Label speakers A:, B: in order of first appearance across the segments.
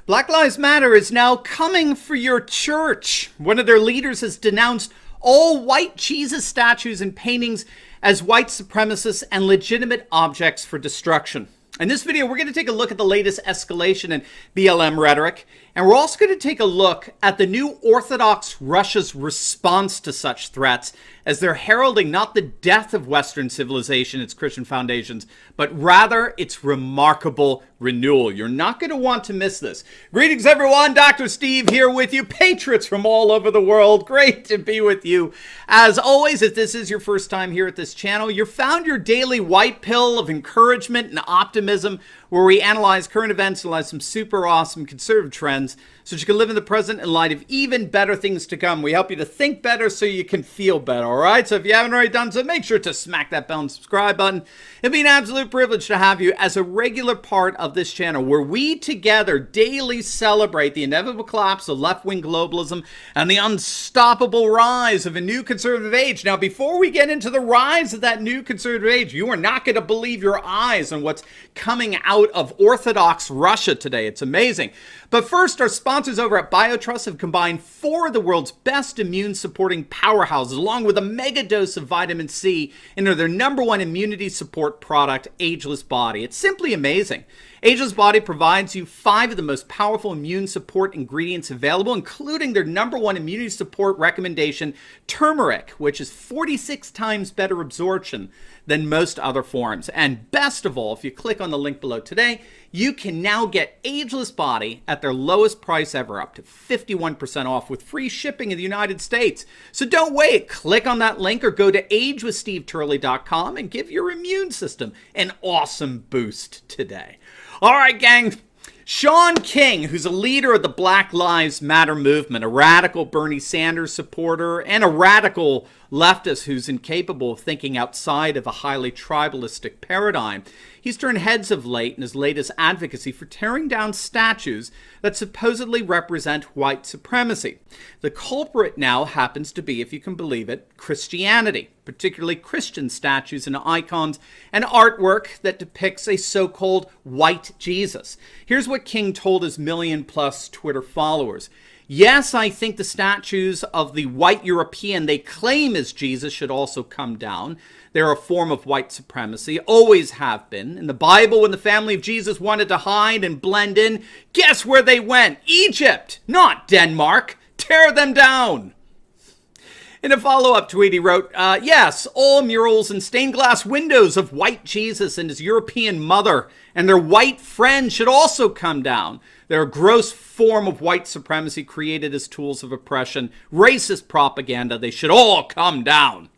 A: Black Lives Matter is now coming for your church. One of their leaders has denounced all white Jesus statues and paintings as white supremacists and legitimate objects for destruction. In this video, we're going to take a look at the latest escalation in BLM rhetoric, and we're also going to take a look at the new Orthodox Russia's response to such threats, as they're heralding not the death of Western civilization, its Christian foundations, but rather its remarkable renewal. You're not going to want to miss this. Greetings, everyone. Dr. Steve here with you. Patriots from all over the world. Great to be with you. As always, if this is your first time here at this channel, you've found your daily white pill of encouragement and optimism, where we analyze current events and analyze some super awesome conservative trends so you can live in the present in light of even better things to come. We help you to think better so you can feel better, all right? So if you haven't already done so, make sure to smack that bell and subscribe button. It'd be an absolute privilege to have you as a regular part of this channel, where we together daily celebrate the inevitable collapse of left-wing globalism and the unstoppable rise of a new conservative age. Now, before we get into the rise of that new conservative age, you are not going to believe your eyes on what's coming out of Orthodox Russia today. It's amazing. But first, our sponsors over at BioTrust have combined 4 of the world's best immune-supporting powerhouses, along with a mega dose of vitamin C, into their #1 immunity support product, Ageless Body. It's simply amazing. Ageless Body provides you 5 of the most powerful immune support ingredients available, including their #1 immunity support recommendation, turmeric, which is 46 times better absorption than most other forms. And best of all, if you click on the link below today, you can now get Ageless Body at their lowest price ever, up to 51% off with free shipping in the United States. So don't wait. Click on that link or go to agewithsteveturley.com and give your immune system an awesome boost today. All right, gang. Shawn King, who's a leader of the Black Lives Matter movement, a radical Bernie Sanders supporter, and a radical leftist who's incapable of thinking outside of a highly tribalistic paradigm, he's turned heads of late in his latest advocacy for tearing down statues that supposedly represent white supremacy. The culprit now happens to be, if you can believe it, Christianity, particularly Christian statues and icons and artwork that depicts a so-called white Jesus. Here's what King told his million-plus Twitter followers. Yes, I think the statues of the white European they claim is Jesus should also come down. They're a form of white supremacy, always have been. In the Bible, when the family of Jesus wanted to hide and blend in, guess where they went? Egypt, not Denmark. Tear them down. In a follow-up tweet, he wrote, yes, all murals and stained glass windows of white Jesus and his European mother and their white friend should also come down. They're a gross form of white supremacy created as tools of oppression, racist propaganda. They should all come down.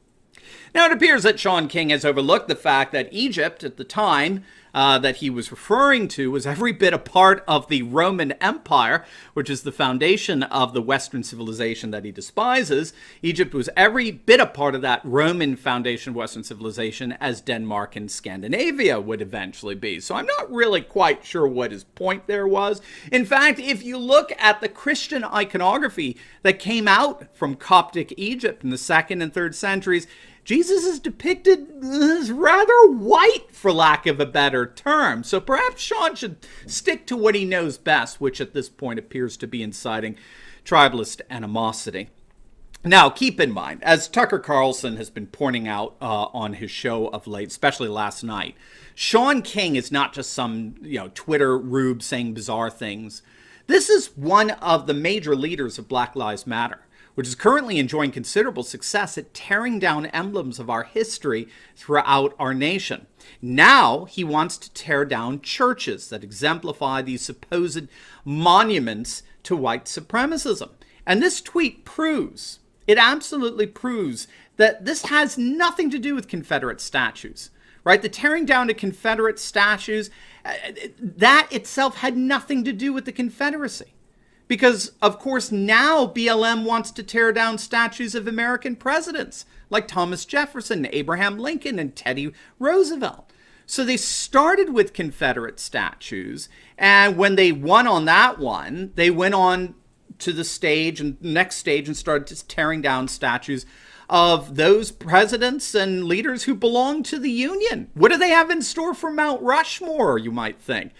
A: Now, it appears that Shawn King has overlooked the fact that Egypt, at the time that he was referring to, was every bit a part of the Roman Empire, which is the foundation of the Western civilization that he despises. Egypt was every bit a part of that Roman foundation of Western civilization as Denmark and Scandinavia would eventually be. So I'm not really quite sure what his point there was. In fact, if you look at the Christian iconography that came out from Coptic Egypt in the 2nd and 3rd centuries, Jesus is depicted as rather white, for lack of a better term. So perhaps Shawn should stick to what he knows best, which at this point appears to be inciting tribalist animosity. Now, keep in mind, as Tucker Carlson has been pointing out on his show of late, especially last night, Shawn King is not just some Twitter rube saying bizarre things. This is one of the major leaders of Black Lives Matter, which is currently enjoying considerable success at tearing down emblems of our history throughout our nation. Now he wants to tear down churches that exemplify these supposed monuments to white supremacism. And this tweet proves, it absolutely proves, that this has nothing to do with Confederate statues. Right? The tearing down of Confederate statues, that itself had nothing to do with the Confederacy. Because, of course, now BLM wants to tear down statues of American presidents like Thomas Jefferson, Abraham Lincoln, and Teddy Roosevelt. So they started with Confederate statues, and when they won on that one, they went on to the stage and next stage and started just tearing down statues of those presidents and leaders who belong to the Union. What do they have in store for Mount Rushmore, you might think?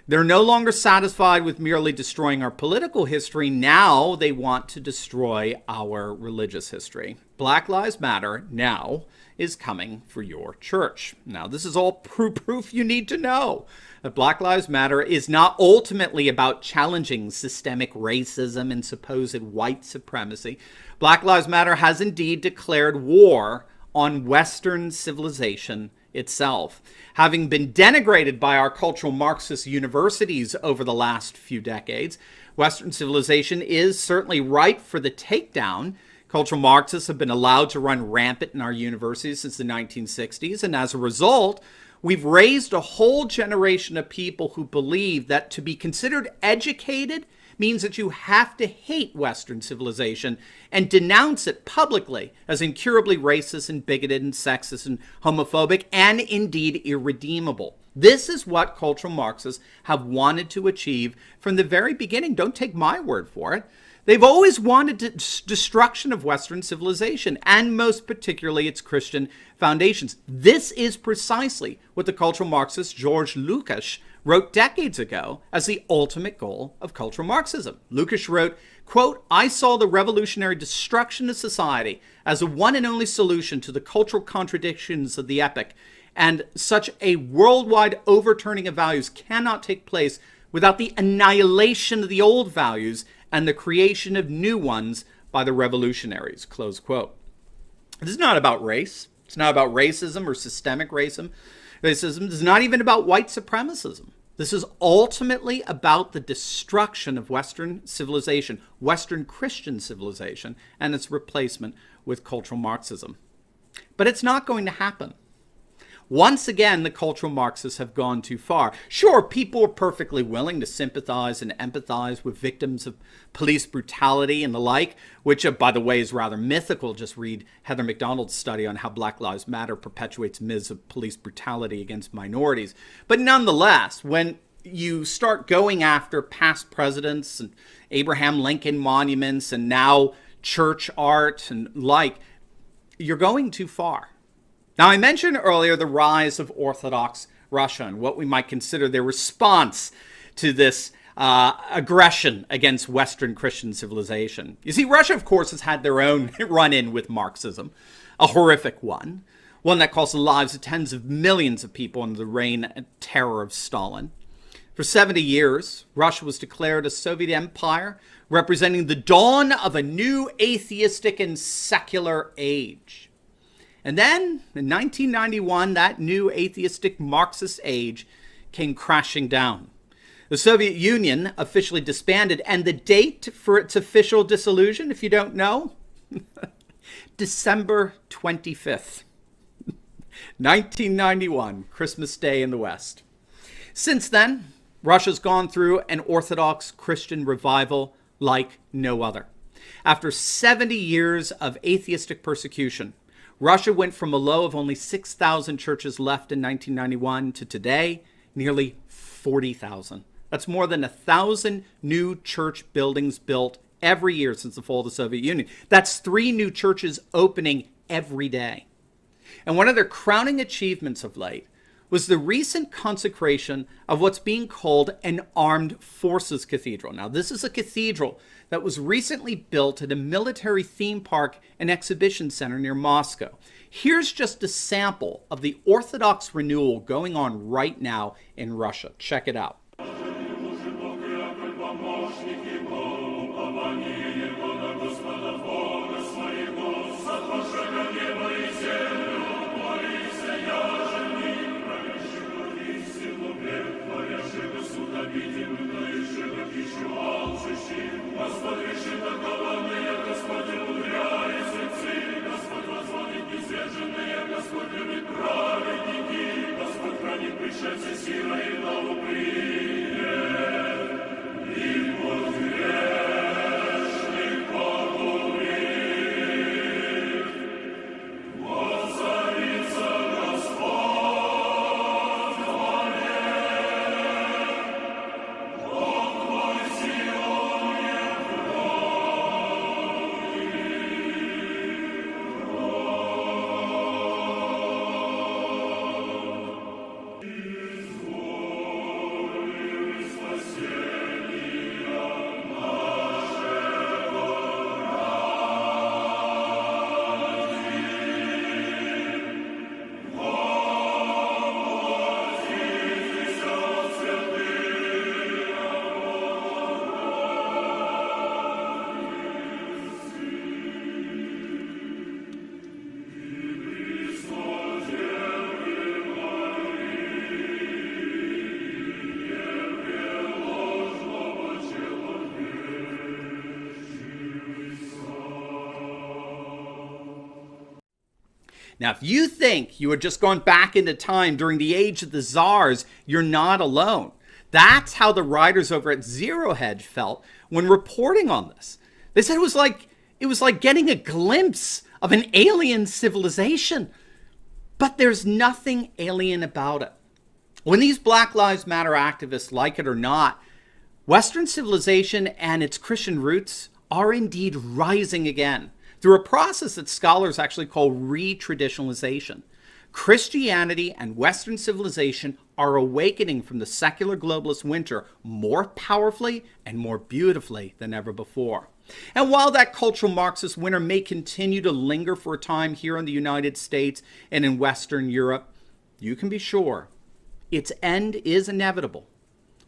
A: They're no longer satisfied with merely destroying our political history. Now they want to destroy our religious history. Black Lives Matter now is coming for your church. Now, this is all proof you need to know that Black Lives Matter is not ultimately about challenging systemic racism and supposed white supremacy. Black Lives Matter has indeed declared war on Western civilization itself. Having been denigrated by our cultural Marxist universities over the last few decades, Western civilization is certainly ripe for the takedown. Cultural Marxists have been allowed to run rampant in our universities since the 1960s, and as a result, we've raised a whole generation of people who believe that to be considered educated means that you have to hate Western civilization and denounce it publicly as incurably racist and bigoted and sexist and homophobic and indeed irredeemable. This is what cultural Marxists have wanted to achieve from the very beginning. Don't take my word for it. They've always wanted destruction of Western civilization, and most particularly its Christian foundations. This is precisely what the cultural Marxist George Lukács wrote decades ago as the ultimate goal of cultural Marxism. Lukács wrote, quote, "I saw the revolutionary destruction of society as a one and only solution to the cultural contradictions of the epoch, and such a worldwide overturning of values cannot take place without the annihilation of the old values and the creation of new ones by the revolutionaries," close quote. This is not about race. It's not about racism or systemic racism. This is not even about white supremacism. This is ultimately about the destruction of Western civilization, Western Christian civilization, and its replacement with cultural Marxism. But it's not going to happen. Once again, the cultural Marxists have gone too far. Sure, people are perfectly willing to sympathize and empathize with victims of police brutality and the like, which, by the way, is rather mythical. Just read Heather McDonald's study on how Black Lives Matter perpetuates myths of police brutality against minorities. But nonetheless, when you start going after past presidents and Abraham Lincoln monuments and now church art and like, you're going too far. Now, I mentioned earlier the rise of Orthodox Russia and what we might consider their response to this aggression against Western Christian civilization. You see, Russia, of course, has had their own run-in with Marxism, a horrific one that cost the lives of tens of millions of people under the reign and terror of Stalin. For 70 years, Russia was declared a Soviet empire, representing the dawn of a new atheistic and secular age. And then, in 1991, that new atheistic Marxist age came crashing down. The Soviet Union officially disbanded, and the date for its official dissolution, if you don't know, December 25th, 1991, Christmas Day in the West. Since then, Russia's gone through an Orthodox Christian revival like no other. After 70 years of atheistic persecution, Russia went from a low of only 6,000 churches left in 1991 to today, nearly 40,000. That's more than 1,000 new church buildings built every year since the fall of the Soviet Union. That's 3 new churches opening every day. And one of their crowning achievements of late was the recent consecration of what's being called an armed forces cathedral. Now, this is a cathedral that was recently built at a military theme park and exhibition center near Moscow. Here's just a sample of the Orthodox renewal going on right now in Russia. Check it out.
B: Господь любит праведники, Господь хранит пришельцы силой и нову при.
A: Now, if you think you had just gone back into time during the age of the czars, you're not alone. That's how the writers over at Zero Hedge felt when reporting on this. They said it was like getting a glimpse of an alien civilization. But there's nothing alien about it. When these Black Lives Matter activists like it or not, Western civilization and its Christian roots are indeed rising again through a process that scholars actually call retraditionalization. Christianity and Western civilization are awakening from the secular globalist winter more powerfully and more beautifully than ever before. And while that cultural Marxist winter may continue to linger for a time here in the United States and in Western Europe, you can be sure its end is inevitable.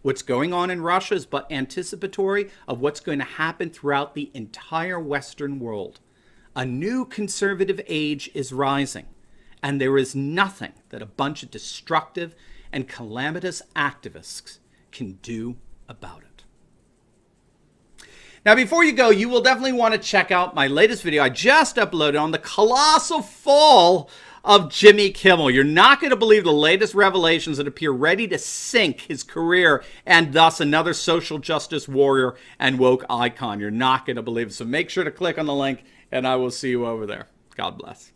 A: What's going on in Russia is but anticipatory of what's going to happen throughout the entire Western world. A new conservative age is rising, and there is nothing that a bunch of destructive and calamitous activists can do about it. Now, before you go, you will definitely want to check out my latest video I just uploaded on the colossal fall of Jimmy Kimmel. You're not going to believe the latest revelations that appear ready to sink his career and thus another social justice warrior and woke icon. You're not going to believe it. So make sure to click on the link, and I will see you over there. God bless.